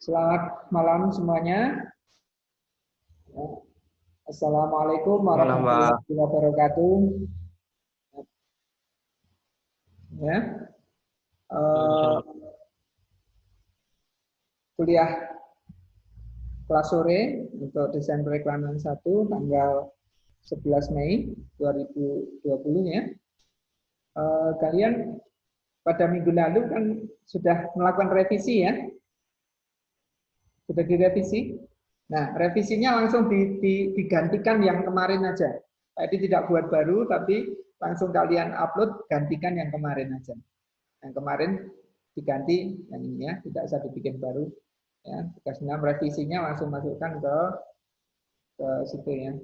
Selamat malam semuanya. Assalamualaikum Malam, Pak. warahmatullahi wabarakatuh. Ya, eh, Waalaikumsalam. kuliah kelas sore untuk desain periklanan 1 tanggal 11 Mei 2020 ya. Kalian pada minggu lalu kan sudah melakukan revisi ya? Sudah direvisi? Nah, revisinya langsung digantikan yang kemarin aja. Jadi tidak buat baru, tapi langsung kalian upload, gantikan yang kemarin aja. Yang kemarin diganti, yang ini ya, tidak usah dibikin baru. Ya, tugas 6 revisinya langsung masukkan ke situ ya.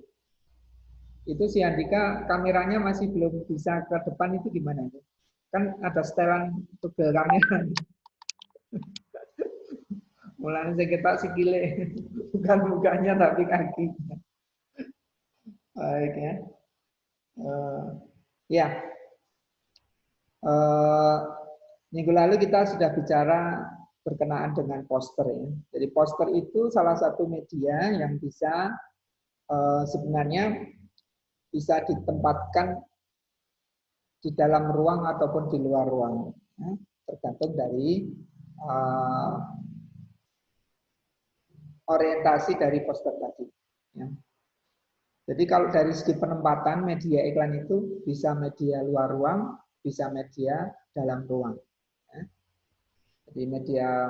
Itu si Andika kameranya masih belum bisa ke depan, itu gimana? Kan ada setelan togel kamera. Mulanya saya kira sikile, bukan mukanya tapi kaki. Baik ya. Ya, minggu lalu kita sudah bicara berkenaan dengan poster ya. Jadi poster itu salah satu media yang bisa sebenarnya bisa ditempatkan di dalam ruang ataupun di luar ruang, ya, tergantung dari orientasi dari poster tadi. Ya. Jadi kalau dari segi penempatan media iklan itu bisa media luar ruang, bisa media dalam ruang. Ya. Jadi media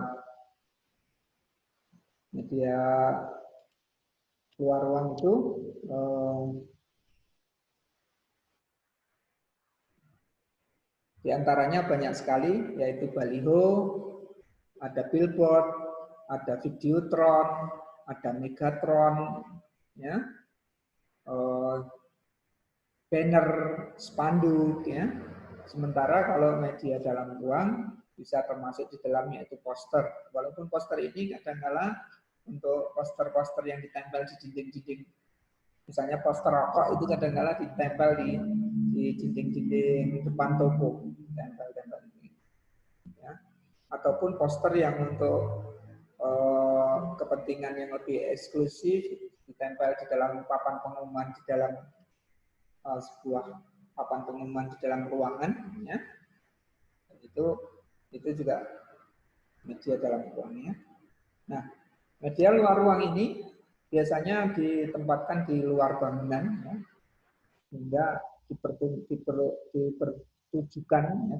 luar ruang itu diantaranya banyak sekali, yaitu baliho, ada billboard, ada videotron, ada megatron, ya, banner, spanduk, ya. Sementara kalau media dalam ruang bisa termasuk di dalamnya itu poster. Walaupun poster ini kadang-kala untuk poster-poster yang ditempel di dinding-dinding, misalnya poster rokok itu kadang-kala ditempel di dinding-dinding depan toko, tempel-tempel ini. Ya. Ataupun poster yang untuk kepentingan yang lebih eksklusif ditempel di dalam papan pengumuman di dalam sebuah papan pengumuman di dalam ruangan, ya. Itu juga media dalam ruangnya. Nah, media luar ruang ini biasanya ditempatkan di luar bangunan, ya, sehingga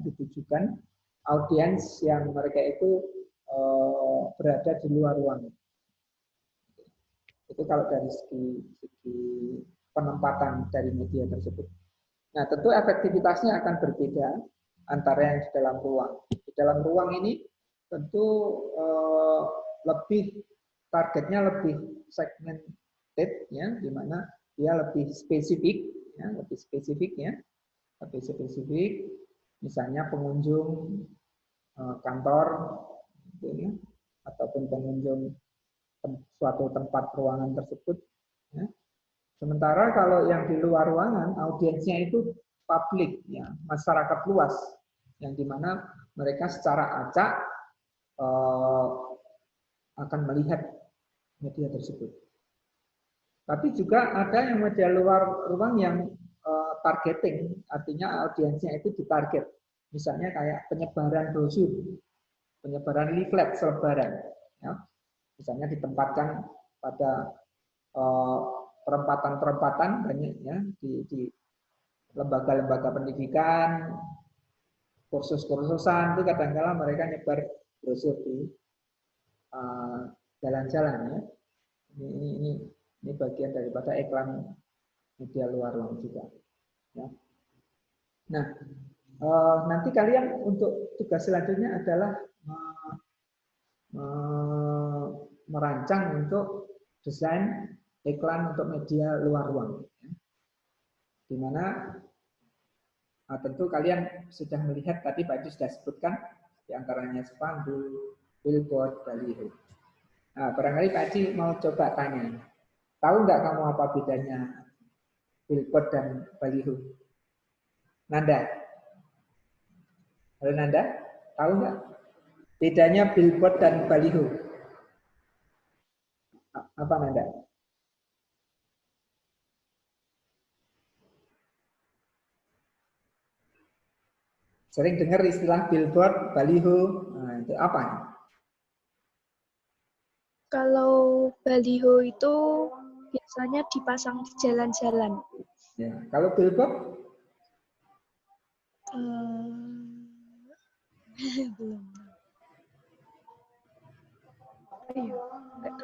ditujukan audiens yang mereka itu berada di luar ruang. Itu kalau dari segi penempatan dari media tersebut. Nah, tentu efektivitasnya akan berbeda antara yang di dalam ruang. Di dalam ruang ini tentu lebih targetnya lebih segmented, ya, di mana dia lebih spesifik, ya, lebih spesifik, ya, lebih spesifik. Misalnya pengunjung kantor, gitu, ya, ataupun pengunjung suatu tempat ruangan tersebut. Ya. Sementara kalau yang di luar ruangan, audiensnya itu publik, ya, masyarakat luas, yang dimana mereka secara acak akan melihat media tersebut. Tapi juga ada yang media luar ruang yang targeting, artinya audiensnya itu ditarget. Misalnya kayak penyebaran brosur, penyebaran leaflet selebaran, ya. Misalnya ditempatkan pada perempatan-perempatan banyak, ya, di lembaga-lembaga pendidikan, kursus-kursusan itu kadang-kala mereka nyebar brosur di jalan-jalan, ya. Ini bagian daripada iklan media luar ruang juga. Ya. Nah, nanti kalian untuk tugas selanjutnya adalah merancang untuk desain iklan untuk media luar ruang. Ya. Di mana tentu kalian sudah melihat tadi Pak Edi sudah sebutkan diantaranya spanduk, billboard, baliho. Nah, barangkali Pak Edi mau coba tanya, tahu nggak kamu apa bedanya billboard dan baliho? Nanda? Halo Nanda, tahu nggak bedanya billboard dan baliho? Apa Nanda? Sering dengar istilah billboard, baliho. Nah, itu apa? Kalau baliho itu biasanya dipasang di jalan-jalan. Ya. Kalau billboard? Belum. Ayo, nggak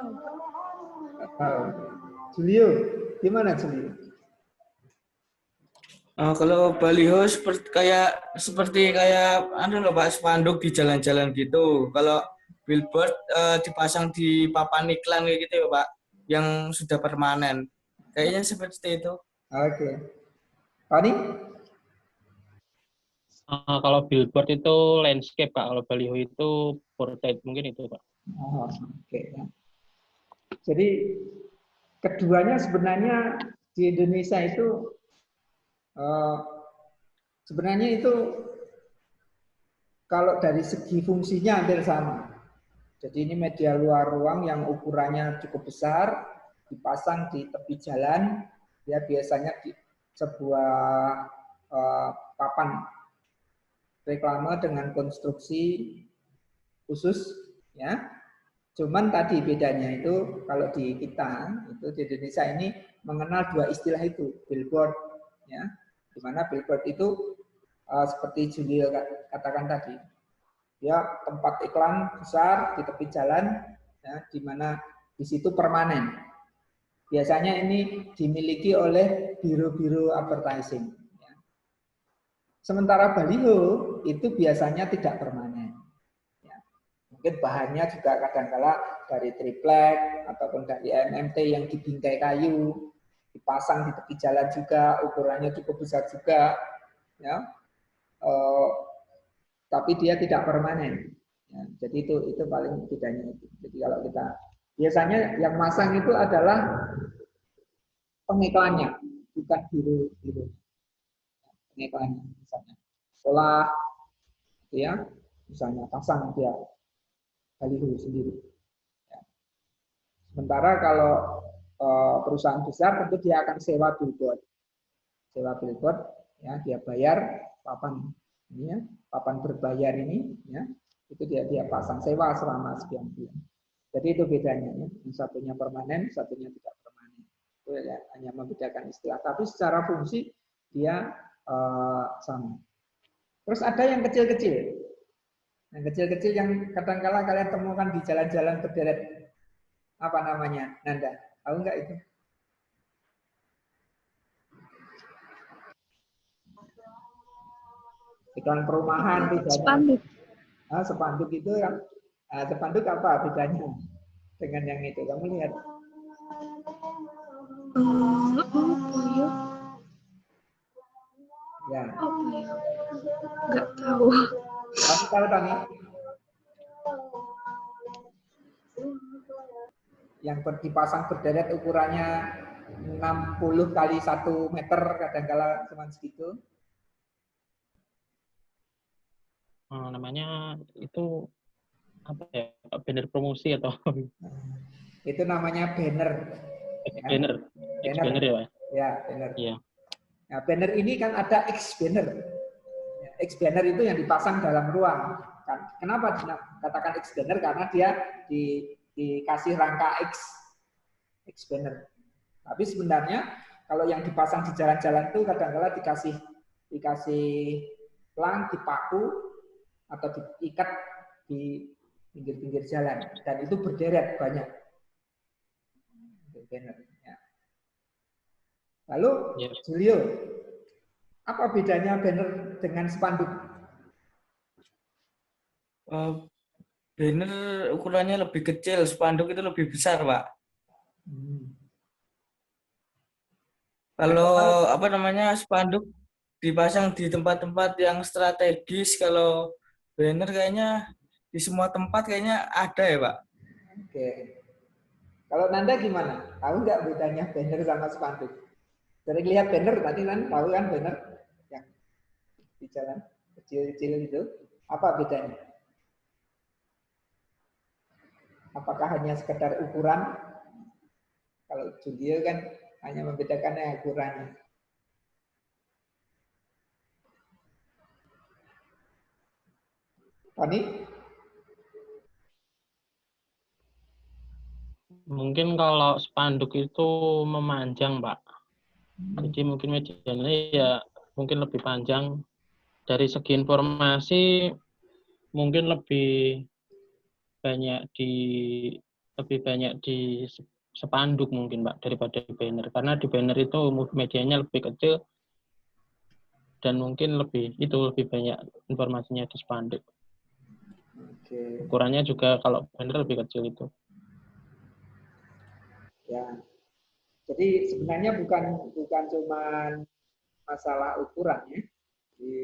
tahu. Julio, gimana Julio? Kalau baliho seperti kayak anu loh Pak, spanduk di jalan-jalan gitu. Kalau billboard dipasang di papan iklan kayak gitu ya Pak, yang sudah permanen. Kayaknya seperti itu. Oke. Tony? Kalau billboard itu landscape, Pak. Kalau baliho itu portrait, mungkin itu, Pak. Oh, oke. Jadi keduanya sebenarnya di Indonesia itu sebenarnya itu kalau dari segi fungsinya hampir sama. Jadi ini media luar ruang yang ukurannya cukup besar, dipasang di tepi jalan, ya biasanya di sebuah papan reklame dengan konstruksi khusus, ya. Cuman tadi bedanya itu kalau di kita itu di Indonesia ini mengenal dua istilah itu, billboard, ya, di mana billboard itu seperti Julio katakan tadi, dia tempat iklan besar di tepi jalan, ya, di mana di situ permanen. Biasanya ini dimiliki oleh biro-biro advertising. Ya. Sementara baliho itu biasanya tidak permanen. Ya. Mungkin bahannya juga kadang-kala dari triplek ataupun dari MMT yang dibingkai kayu, dipasang di tepi jalan juga, ukurannya cukup besar juga. Ya. Tapi dia tidak permanen. Ya, jadi itu paling bedanya itu. Jadi kalau kita biasanya yang masang itu adalah pengiklannya, bukan biru pengiklannya. Misalnya sekolah, ya, misalnya pasang dia baliho sendiri. Ya. Sementara kalau perusahaan besar tentu dia akan sewa billboard, ya dia bayar papan ini ya, papan berbayar ini, ya itu dia pasang sewa selama sekian bulan. Jadi itu bedanya ya. Yang satunya permanen, satunya tidak permanen. Itu ya, hanya membedakan istilah. Tapi secara fungsi dia sama. Terus ada yang kecil-kecil. Yang kecil-kecil yang kadang-kala kalian temukan di jalan-jalan berderet. Apa namanya, Nanda? Tahu nggak itu? Iklan perumahan bedanya. Spanduk. Spanduk itu yang spanduk apa bedanya dengan yang itu? Kamu lihat? Apa ya? Ya. Apa ya? Nggak tahu. Kamu tahu Tani? Yang dipasang berderet ukurannya 60 kali 1 meter, kadang-kala cuma segitu. Namanya itu apa ya? Banner promosi atau? Itu namanya banner. Banner. Banner ya, Pak? Ya, banner. Iya. Nah, banner ini kan ada X banner. X banner itu yang dipasang dalam ruang. Kenapa dikatakan X banner? Karena dia dikasih rangka X banner. Tapi sebenarnya kalau yang dipasang di jalan-jalan itu kadang-kala dikasih pelang, dipaku atau diikat di pinggir-pinggir jalan, dan itu berderet banyak. Banner. Ya. Lalu Julio, apa bedanya banner dengan spanduk? Banner ukurannya lebih kecil, spanduk itu lebih besar, Pak. Kalau apa namanya, spanduk dipasang di tempat-tempat yang strategis, kalau banner kayaknya di semua tempat kayaknya ada ya, Pak. Oke. Kalau Nanda gimana? Tahu nggak bedanya banner sama spanduk? Sering lihat banner tadi kan, tahu kan banner yang di jalan kecil-kecil itu, apa bedanya? Apakah hanya sekedar ukuran Kalau Julio kan hanya membedakannya ukurannya. Tony? Mungkin kalau spanduk itu memanjang, Pak. Jadi mungkin medianya ya mungkin lebih panjang. Dari segi informasi mungkin lebih banyak di spanduk mungkin, Pak, daripada di banner. Karena di banner itu medianya lebih kecil dan mungkin lebih banyak informasinya di spanduk. Oke. Ukurannya juga kalau banner lebih kecil itu. Ya. Jadi sebenarnya bukan cuma masalah ukuran ya. Jadi,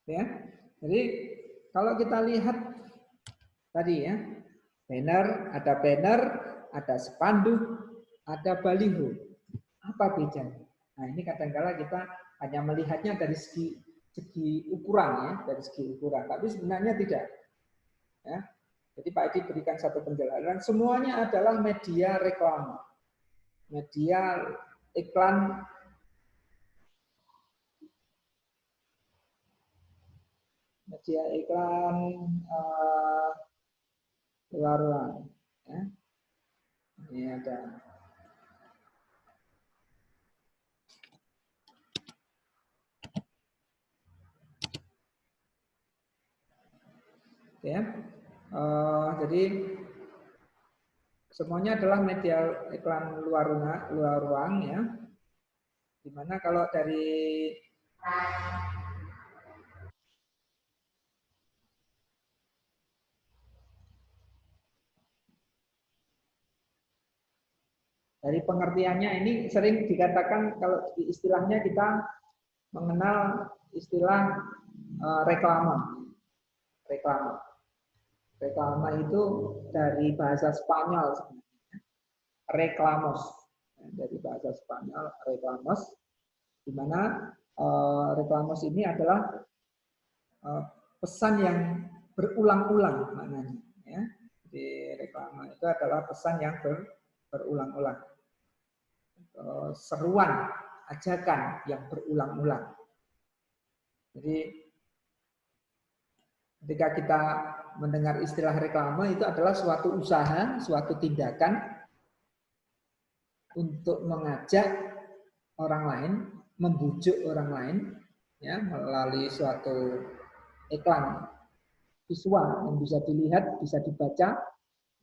ya. Jadi kalau kita lihat tadi ya, banner, ada spanduk, ada baliho. Apa bedanya? Nah, ini kadang-kala kita hanya melihatnya dari segi ukuran ya, dari segi ukuran. Tapi sebenarnya tidak. Ya. Jadi Pak Edi berikan satu penjelasan. Semuanya adalah media reklame, media iklan. Media iklan luar ruang. Ya. Ini ada. Ya. Jadi semuanya adalah media iklan luar ruang ya. Dimana kalau dari pengertiannya ini sering dikatakan kalau di istilahnya kita mengenal istilah reklame. Reklame itu dari bahasa Spanyol sebenarnya. Reklamos. Dari bahasa Spanyol reklamos, di mana reklamos ini adalah pesan yang berulang-ulang maknanya. Ya. Jadi reklame itu adalah pesan yang berulang-ulang. Seruan, ajakan yang berulang-ulang. Jadi ketika kita mendengar istilah reklame itu adalah suatu usaha, suatu tindakan untuk mengajak orang lain, membujuk orang lain, ya melalui suatu iklan visual yang bisa dilihat, bisa dibaca,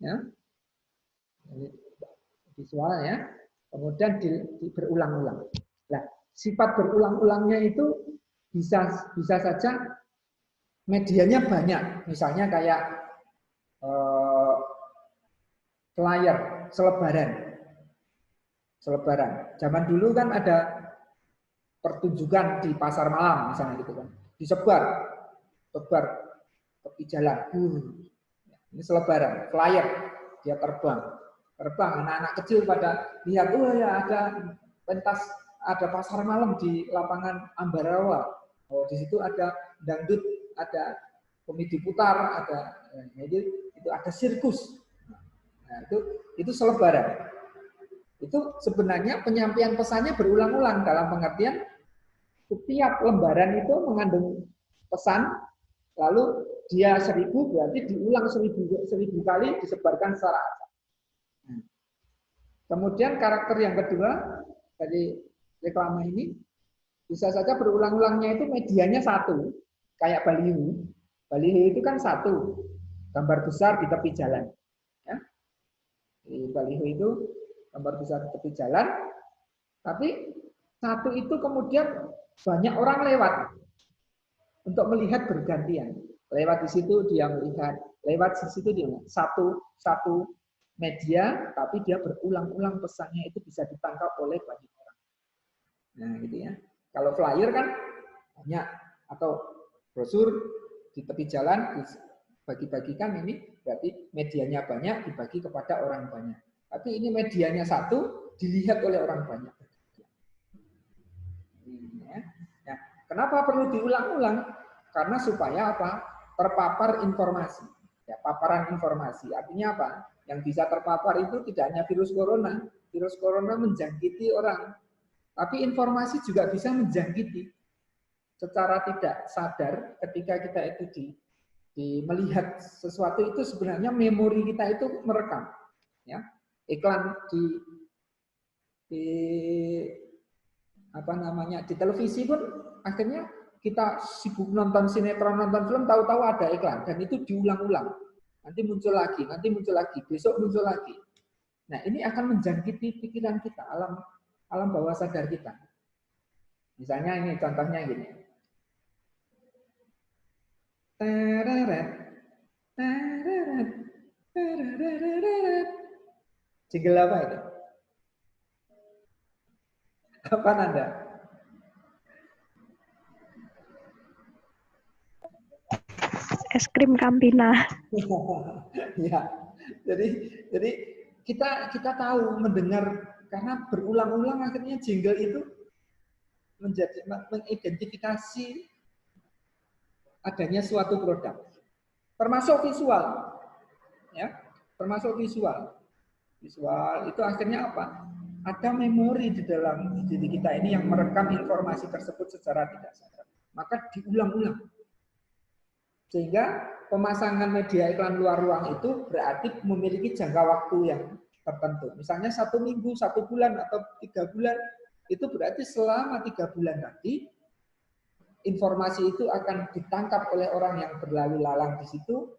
ya visual ya, kemudian berulang-ulang. Nah, sifat berulang-ulangnya itu bisa saja medianya banyak, misalnya kayak flyer, selebaran. Zaman dulu kan ada pertunjukan di pasar malam, misalnya gitu kan, disebar tepi jalan. Ini selebaran, flyer, dia terbang, anak-anak kecil pada lihat, oh ya ada pentas, ada pasar malam di lapangan Ambarawa. Oh di situ ada dangdut, ada komedi putar, ada itu ada sirkus. Nah, itu selebaran. Itu sebenarnya penyampaian pesannya berulang-ulang dalam pengertian setiap lembaran itu mengandung pesan, lalu dia 1000 berarti diulang 1000 kali disebarkan secara acak. Kemudian karakter yang kedua dari reklame ini bisa saja berulang-ulangnya itu medianya satu, kayak baliho. Baliho itu kan satu, gambar besar di tepi jalan. Ya. Di baliho itu gambar besar di tepi jalan, tapi satu itu kemudian banyak orang lewat untuk melihat bergantian. Lewat di situ dia melihat, lewat di situ dia melihat. Satu media, tapi dia berulang-ulang pesannya itu bisa ditangkap oleh banyak orang. Nah, gitu ya. Kalau flyer kan banyak, atau brosur di tepi jalan bagi-bagikan, ini berarti medianya banyak dibagi kepada orang banyak. Tapi ini medianya satu dilihat oleh orang banyak. Nah, kenapa perlu diulang-ulang? Karena supaya apa? Terpapar informasi. Ya, paparan informasi. Artinya apa? Yang bisa terpapar itu tidak hanya virus corona. Virus corona menjangkiti orang. Tapi informasi juga bisa menjangkiti. Secara tidak sadar ketika kita itu melihat sesuatu itu sebenarnya memori kita itu merekam. Ya. Iklan di apa namanya di televisi pun akhirnya kita sibuk nonton sinetron, nonton film, tahu-tahu ada iklan dan itu diulang-ulang. Nanti muncul lagi, besok muncul lagi. Nah, ini akan menjangkiti pikiran kita, alam bawah sadar kita. Misalnya ini contohnya gini. Jingle apa itu? Apa Anda? Es krim Campina. Ya, jadi kita tahu mendengar karena berulang-ulang akhirnya jingle itu mengidentifikasi adanya suatu produk, termasuk visual, ya, termasuk visual. Visual itu akhirnya apa? Ada memori di dalam diri kita ini yang merekam informasi tersebut secara tidak sadar. Maka diulang-ulang. Sehingga pemasangan media iklan luar ruang itu berarti memiliki jangka waktu yang tertentu. Misalnya 1 minggu, 1 bulan, atau 3 bulan, itu berarti selama 3 bulan nanti informasi itu akan ditangkap oleh orang yang berlalu lalang di situ,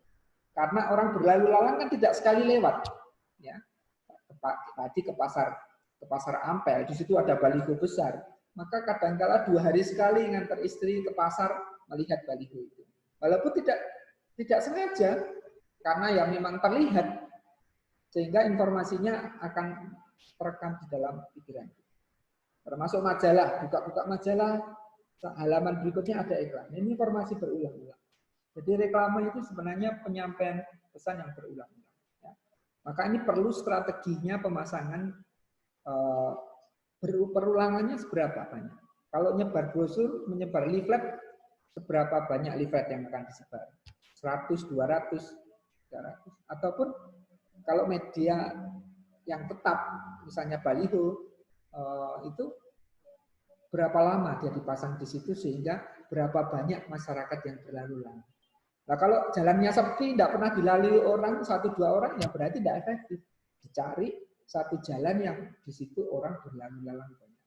karena orang berlalu lalang kan tidak sekali lewat. Ya. Tadi ke pasar Ampel, di situ ada baliho besar. Maka kadangkala 2 hari sekali ngantar istri ke pasar melihat baliho itu. Walaupun tidak sengaja, karena ya memang terlihat, sehingga informasinya akan terekam di dalam pikiran. Termasuk majalah, buka-buka majalah, halaman berikutnya ada iklan. Ini informasi berulang-ulang. Jadi reklame itu sebenarnya penyampaian pesan yang berulang-ulang. Ya. Maka ini perlu strateginya pemasangan, perulangannya seberapa banyak. Kalau nyebar brosur, menyebar leaflet, seberapa banyak leaflet yang akan disebar? 100, 200, 300. Ataupun kalau media yang tetap, misalnya baliho, itu berapa lama dia dipasang di situ sehingga berapa banyak masyarakat yang berlalu lalang. Nah, kalau jalannya sepi, tidak pernah dilalui orang, 1-2 orang, ya berarti tidak efektif. Dicari satu jalan yang di situ orang berlalu lalang banyak.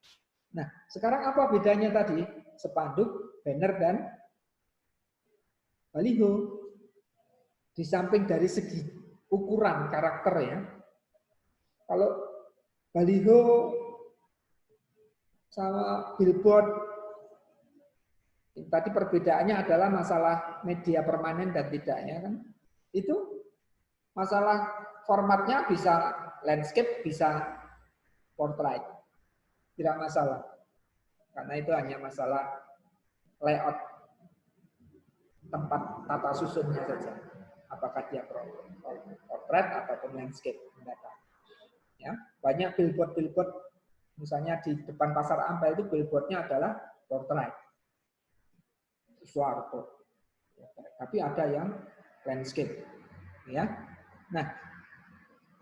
Nah, sekarang apa bedanya tadi? Spanduk, banner, dan baliho. Di samping dari segi ukuran karakter ya. Kalau baliho sama billboard, tadi perbedaannya adalah masalah media permanen dan tidaknya kan. Itu masalah formatnya bisa landscape, bisa portrait. Tidak masalah. Karena itu hanya masalah layout tempat tata susunnya saja. Apakah dia portrait ataupun landscape mendatang. Ya, banyak billboard misalnya di depan pasar Ampel itu billboardnya adalah portrait. Suarco. Tapi ada yang landscape. Ya. Nah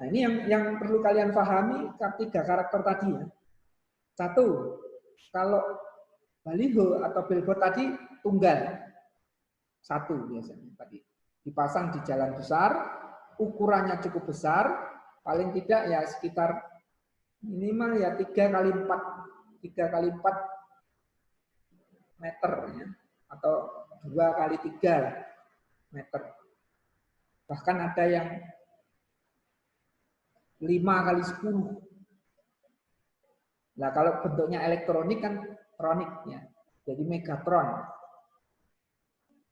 ini yang perlu kalian pahami 3 karakter tadi ya. 1, kalau baliho atau billboard tadi tunggal. 1 biasanya tadi. Dipasang di jalan besar, ukurannya cukup besar, paling tidak ya sekitar minimal ya 3x4 meter ya, atau 2x3 meter. Bahkan ada yang 5x10. Nah, kalau bentuknya elektronik kan elektronik ya. Jadi Megatron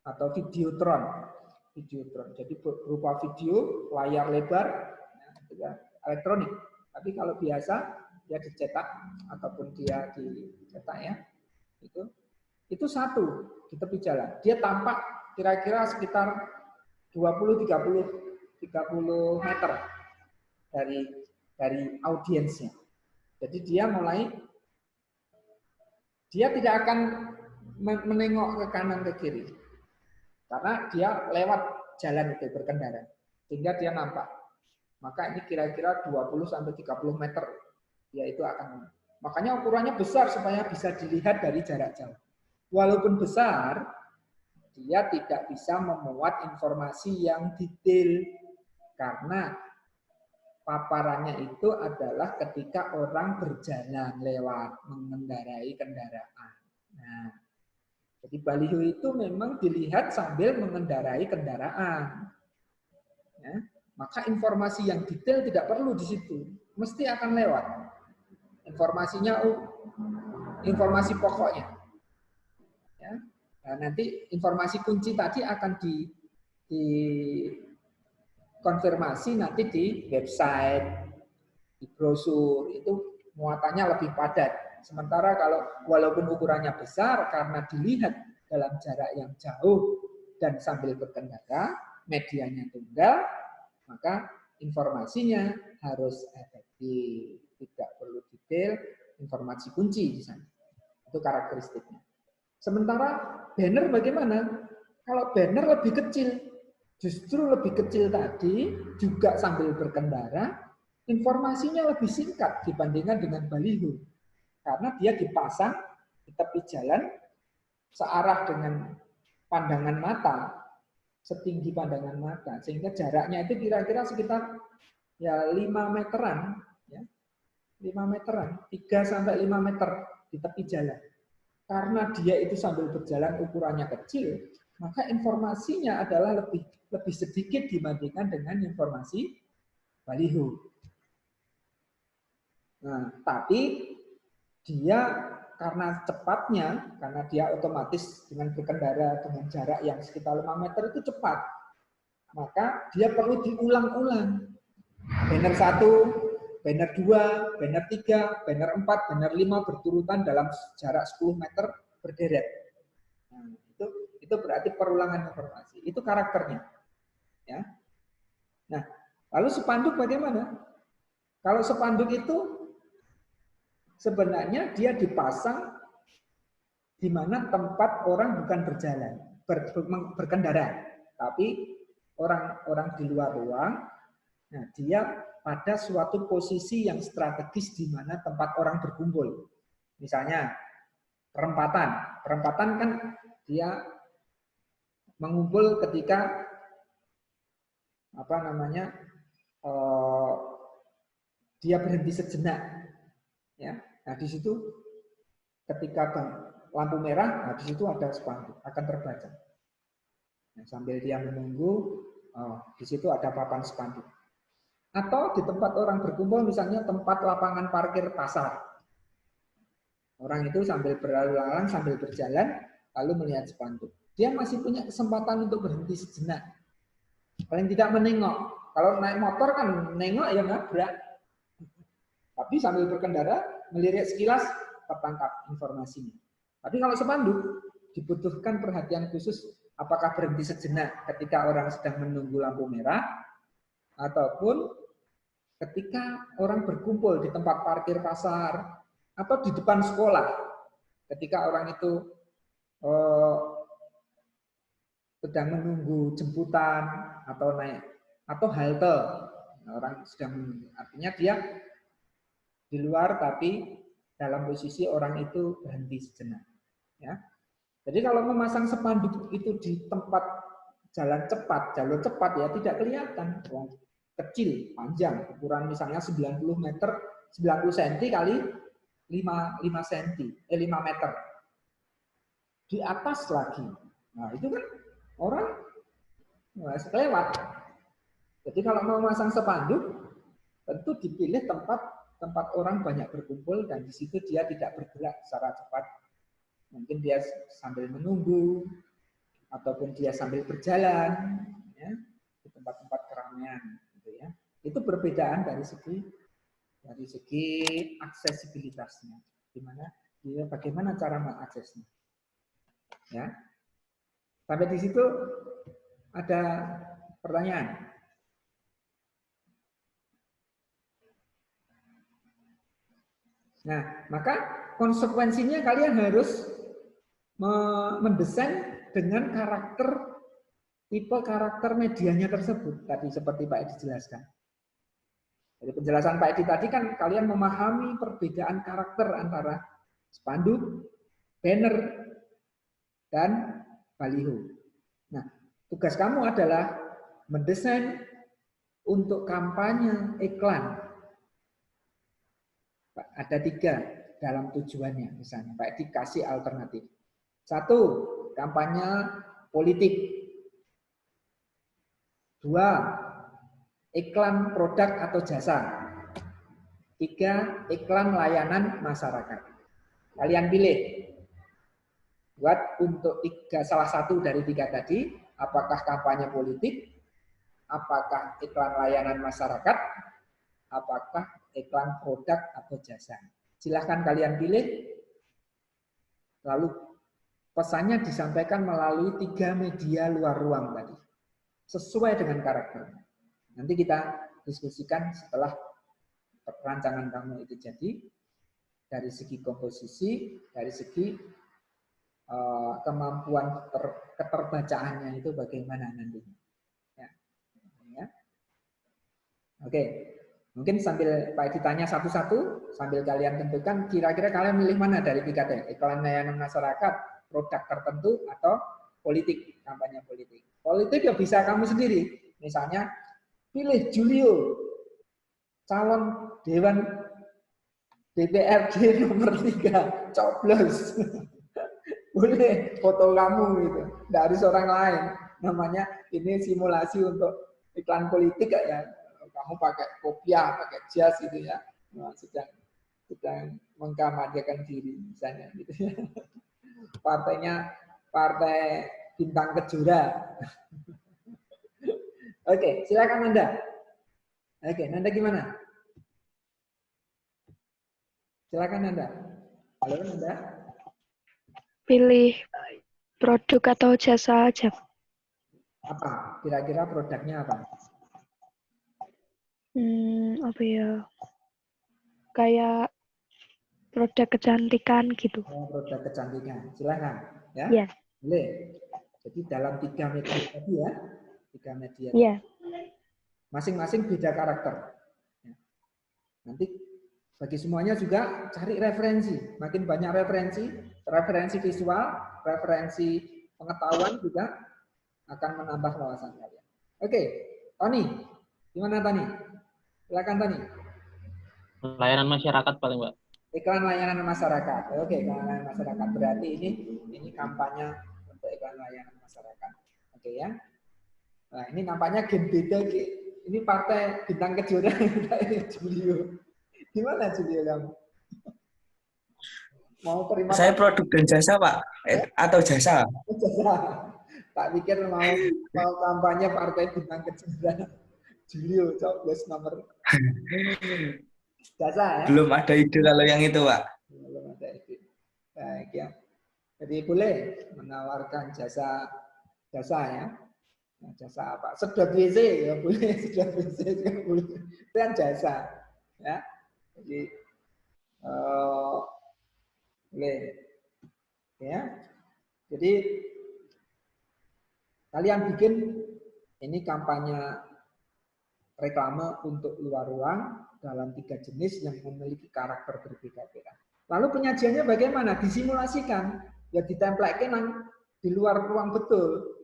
atau Videotron. Jadi berupa video, layar lebar, elektronik. Tapi kalau biasa dia dicetak ataupun dia dicetak ya, itu satu di tepi jalan. Dia tampak kira-kira sekitar 20-30 meter dari audiensnya. Jadi dia tidak akan menengok ke kanan ke kiri. Karena dia lewat jalan itu berkendara. Sehingga dia nampak. Maka ini kira-kira 20-30 meter. Dia itu akan. Makanya ukurannya besar supaya bisa dilihat dari jarak jauh. Walaupun besar, dia tidak bisa memuat informasi yang detail. Karena paparannya itu adalah ketika orang berjalan lewat, mengendarai kendaraan. Nah, jadi baliho itu memang dilihat sambil mengendarai kendaraan. Ya, maka informasi yang detail tidak perlu di situ, mesti akan lewat. Informasinya, informasi pokoknya. Ya, nah, nanti informasi kunci tadi akan dikonfirmasi nanti di website, di brosur, itu muatannya lebih padat. Sementara kalau walaupun ukurannya besar, karena dilihat dalam jarak yang jauh dan sambil berkendara, medianya tunggal, maka informasinya harus efektif, tidak perlu detail, informasi kunci di sana. Itu karakteristiknya. Sementara banner bagaimana? Kalau banner lebih kecil, justru lebih kecil tadi, juga sambil berkendara, informasinya lebih singkat dibandingkan dengan baliho. Karena dia dipasang di tepi jalan searah dengan pandangan mata, setinggi pandangan mata, sehingga jaraknya itu kira-kira sekitar ya 5 meteran, ya, 5 meteran, 3-5 meter di tepi jalan. Karena dia itu sambil berjalan ukurannya kecil, maka informasinya adalah lebih sedikit dibandingkan dengan informasi baliho. Nah, tapi dia karena cepatnya, karena dia otomatis dengan berkendara dengan jarak yang sekitar 5 meter itu cepat, maka dia perlu diulang-ulang. Banner 1, banner 2, banner 3, banner 4, banner 5 berturutan dalam jarak 10 meter berderet. Nah, itu berarti perulangan informasi. Itu karakternya. Ya. Nah, lalu spanduk bagaimana? Kalau spanduk itu sebenarnya dia dipasang di mana tempat orang bukan berjalan, berkendara, tapi orang di luar ruang. Nah, dia pada suatu posisi yang strategis di mana tempat orang berkumpul. Misalnya perempatan. Perempatan kan dia mengumpul ketika dia berhenti sejenak. Ya, nah di situ ketika lampu merah, nah di situ ada spanduk akan terbaca. Nah, sambil dia menunggu, di situ ada papan spanduk. Atau di tempat orang berkumpul, misalnya tempat lapangan parkir pasar. Orang itu sambil berlalu lalang, sambil berjalan, lalu melihat spanduk. Dia masih punya kesempatan untuk berhenti sejenak. Paling tidak menengok. Kalau naik motor kan nengok ya nabrak. Tapi sambil berkendara, melirik sekilas, tertangkap informasinya. Tapi kalau spanduk, dibutuhkan perhatian khusus, apakah berhenti sejenak ketika orang sedang menunggu lampu merah, ataupun ketika orang berkumpul di tempat parkir pasar, atau di depan sekolah, ketika orang itu sedang menunggu jemputan, atau naik, atau halte, orang sedang menunggu. Artinya dia di luar tapi dalam posisi orang itu berhenti sejenak. Ya. Jadi kalau memasang spanduk itu di tempat jalan cepat, jalur cepat ya tidak kelihatan. Kecil, panjang, ukuran misalnya 90 meter, 90 cm kali 5 meter. Di atas lagi. Nah, itu kan orang lewat. Jadi kalau mau memasang spanduk tentu dipilih tempat orang banyak berkumpul dan di situ dia tidak bergerak secara cepat Mungkin dia sambil menunggu, ataupun dia sambil berjalan, ya, di tempat-tempat keramaian, gitu ya. Itu perbedaan dari segi aksesibilitasnya, gimana dia bagaimana cara mengaksesnya. Ya. Sampai di situ ada pertanyaan. Nah, maka konsekuensinya kalian harus mendesain dengan tipe karakter medianya tersebut. Tadi seperti Pak Edi jelaskan. Dari penjelasan Pak Edi tadi kan kalian memahami perbedaan karakter antara spanduk, banner, dan baliho. Nah, tugas kamu adalah mendesain untuk kampanye iklan. Ada 3 dalam tujuannya, misalnya Pak Edi kasih alternatif. 1, kampanye politik. 2, iklan produk atau jasa. 3, iklan layanan masyarakat. Kalian pilih. Buat untuk salah satu dari 3 tadi, apakah kampanye politik, apakah iklan layanan masyarakat, apakah iklan produk atau jasa. Silahkan kalian pilih, lalu pesannya disampaikan melalui 3 media luar ruang tadi, sesuai dengan karakternya. Nanti kita diskusikan setelah rancangan kamu itu jadi, dari segi komposisi, dari segi kemampuan keterbacaannya itu bagaimana nantinya. Ya. Ya. Oke, mungkin sambil Pak Edi tanya satu-satu, sambil kalian tentukan kira-kira kalian milih mana dari 3 tadi, iklan layanan masyarakat, produk tertentu, atau politik, kampanye politik. Politik ya bisa kamu sendiri, misalnya pilih Julio, calon Dewan DPRD nomor 3, coblos. Boleh foto kamu gitu, dari orang lain. Namanya ini simulasi untuk iklan politik ya. Kamu pakai kopiah, pakai jas gitu ya. Nah, sedang mengkampanyekan diri misalnya gitu ya. Partainya Partai Bintang Kejora. Oke, silakan Nanda. Oke, Nanda gimana? Silakan Nanda. Halo Nanda. Pilih produk atau jasa aja. Apa? Kira-kira produknya apa? Apa ya? Kayak produk kecantikan gitu. Oh, produk kecantikan. Silakan ya. Ya. Boleh. Jadi dalam 3 media tadi ya. 3 media. Ya. Masing-masing beda karakter. Nanti bagi semuanya juga cari referensi. Makin banyak referensi visual, referensi pengetahuan juga akan menambah wawasan kalian. Oke, Tony, gimana Tony? Silakan Tony. Layanan masyarakat paling, Mbak. Iklan layanan masyarakat. Oke, iklan layanan masyarakat berarti ini kampanye untuk iklan layanan masyarakat. Oke ya. Nah, ini nampaknya game beda. Ini partai Bintang Kejora, ini Julio. Gimana Julio kamu? Mau terima? Saya produk dan jasa, Pak. Atau jasa? Jasa. Tak pikir mau kampanye Partai Bintang Kejora. Julio, coblos nomor jasa ya? Belum ada ide kalau yang itu, Pak. Belum ada ide. Baik ya. Jadi boleh menawarkan jasa ya. Nah, jasa apa? Sedot WC ya boleh, sedot WC juga boleh. Itu kan jasa ya. Jadi boleh ya. Jadi kalian bikin ini kampanye reklame untuk luar ruang dalam 3 jenis yang memiliki karakter berbeda-beda. Lalu penyajiannya bagaimana? Disimulasikan, ya ditempelkan di luar ruang betul.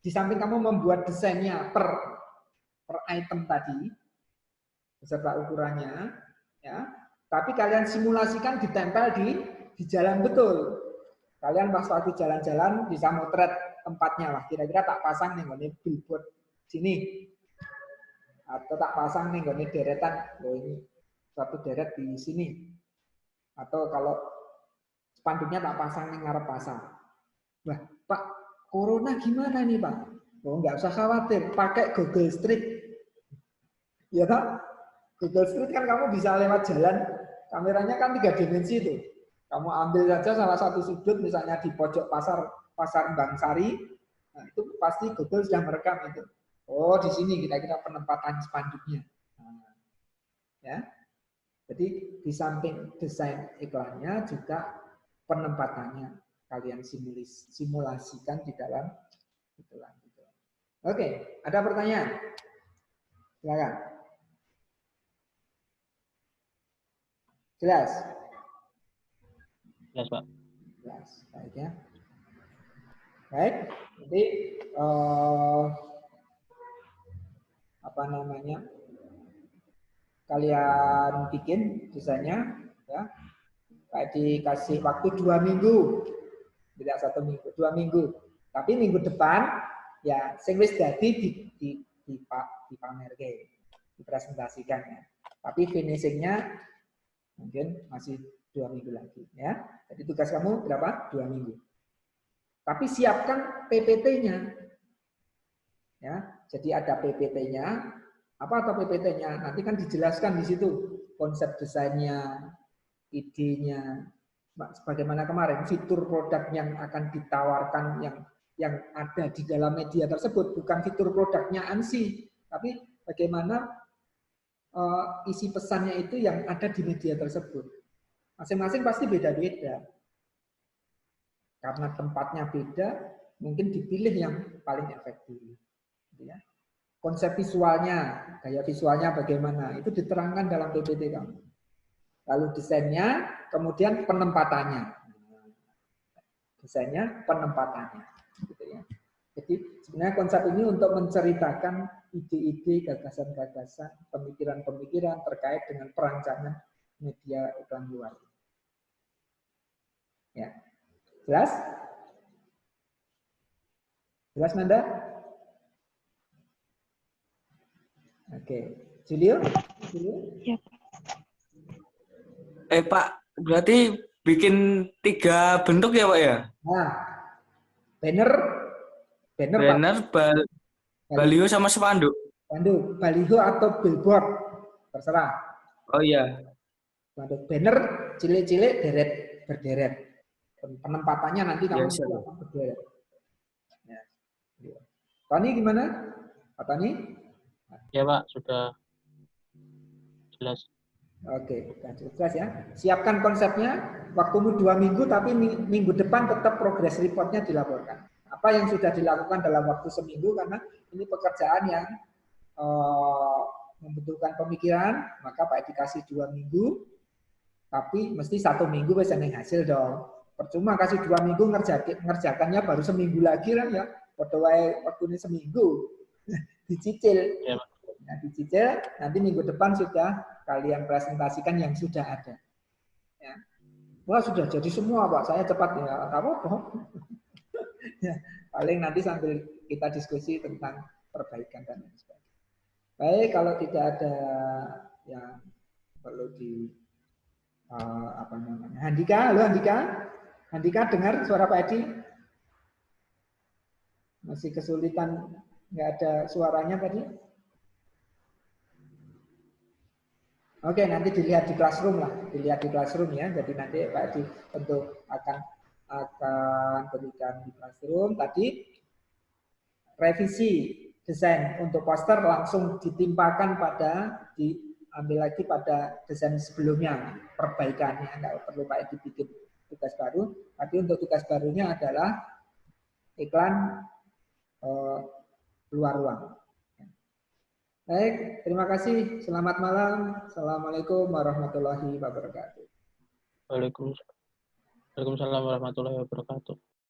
Di samping kamu membuat desainnya per item tadi, beserta ukurannya, ya. Tapi kalian simulasikan ditempel di jalan betul. Kalian pas waktu jalan-jalan bisa motret tempatnya lah. Kira-kira tak pasang nih ngene billboard sini. Atau tak pasang nih ngene deretan. Oh ini satu deret di sini. Atau kalau spanduknya tak pasang di ngarep pasar. Wah, Pak, corona gimana nih, Pak? Oh, nggak usah khawatir, pakai Google Street. Ya kan? Google Street kan kamu bisa lewat jalan, kameranya kan 3 dimensi itu. Kamu ambil saja salah satu sudut, misalnya di pojok pasar Bangsari, nah itu pasti Google sudah merekam itu. Oh, di sini kira-kira penempatan spanduknya. Nah, ya. Jadi di samping desain iklannya juga penempatannya kalian simulasikan di dalam iklan. Oke, ada pertanyaan? Silakan. Jelas? Jelas, Pak. Jelas, baik ya. Baik, jadi apa namanya? Kalian bikin desainnya, ya. Kayak dikasih waktu 2 minggu, tidak 1 minggu, 2 minggu. Tapi minggu depan, ya, sing wis dadi dipamerke, dipresentasikan ya. Tapi finishingnya mungkin masih 2 minggu lagi ya. Jadi tugas kamu berapa? 2 minggu. Tapi siapkan PPT-nya. Ya, jadi ada PPT-nya. Apa atau PPT-nya? Nanti kan dijelaskan di situ konsep desainnya, idenya, bagaimana kemarin fitur produk yang akan ditawarkan yang ada di dalam media tersebut, bukan fitur produknya ANSI, tapi bagaimana isi pesannya itu yang ada di media tersebut. Masing-masing pasti beda-beda. Karena tempatnya beda, mungkin dipilih yang paling efektif. Ya. Konsep visualnya, gaya visualnya bagaimana, itu diterangkan dalam PPT kamu. Lalu desainnya, kemudian penempatannya. Desainnya, penempatannya. Gitu ya. Jadi sebenarnya konsep ini untuk menceritakan ide-ide, gagasan-gagasan, pemikiran-pemikiran terkait dengan perancangan media iklan luar. Ya, jelas? Jelas, Nanda? Oke, Julio? Ya, Pak, berarti bikin 3 bentuk ya, Pak ya? Nah, banner, Banner, baliho sama spanduk. spanduk, baliho atau billboard, terserah. Oh iya. Spanduk, banner, cilik-cilik, deret, berderet. Penempatannya nanti kamu berderet. Ya. Tony gimana? Pak Tony? Ya, Pak, sudah jelas. Oke, jelas ya. Siapkan konsepnya, waktumu 2 minggu, tapi minggu depan tetap progress reportnya dilaporkan. Apa yang sudah dilakukan dalam waktu seminggu, karena ini pekerjaan yang membutuhkan pemikiran, maka Pak dikasih 2 minggu, tapi mesti 1 minggu bisa hasil dong. Percuma kasih 2 minggu ngerjakannya baru seminggu lagi kan ya. Waktu ini seminggu dicicil. Ya, Nah, dicicil, nanti minggu depan sudah kalian presentasikan yang sudah ada. Ya. Wah, sudah jadi semua, Pak. Saya cepat ya. Apa-apa. Ya, paling nanti sambil kita diskusi tentang perbaikan dan lain sebagainya. Baik, kalau tidak ada yang perlu di apa namanya? Handika, halo Handika. Handika dengar suara Pak Edi? Masih kesulitan, nggak ada suaranya tadi? Oke, nanti dilihat di classroom lah, dilihat di classroom ya. Jadi nanti Pak Edi tentu akan berikan di classroom. Tadi revisi desain untuk poster langsung ditimpakan diambil lagi pada desain sebelumnya, perbaikannya. Nggak perlu Pak Edi bikin tugas baru. Tapi untuk tugas barunya adalah iklan luar ruang. Baik, terima kasih. Selamat malam. Assalamualaikum warahmatullahi wabarakatuh. Waalaikumsalam warahmatullahi wabarakatuh.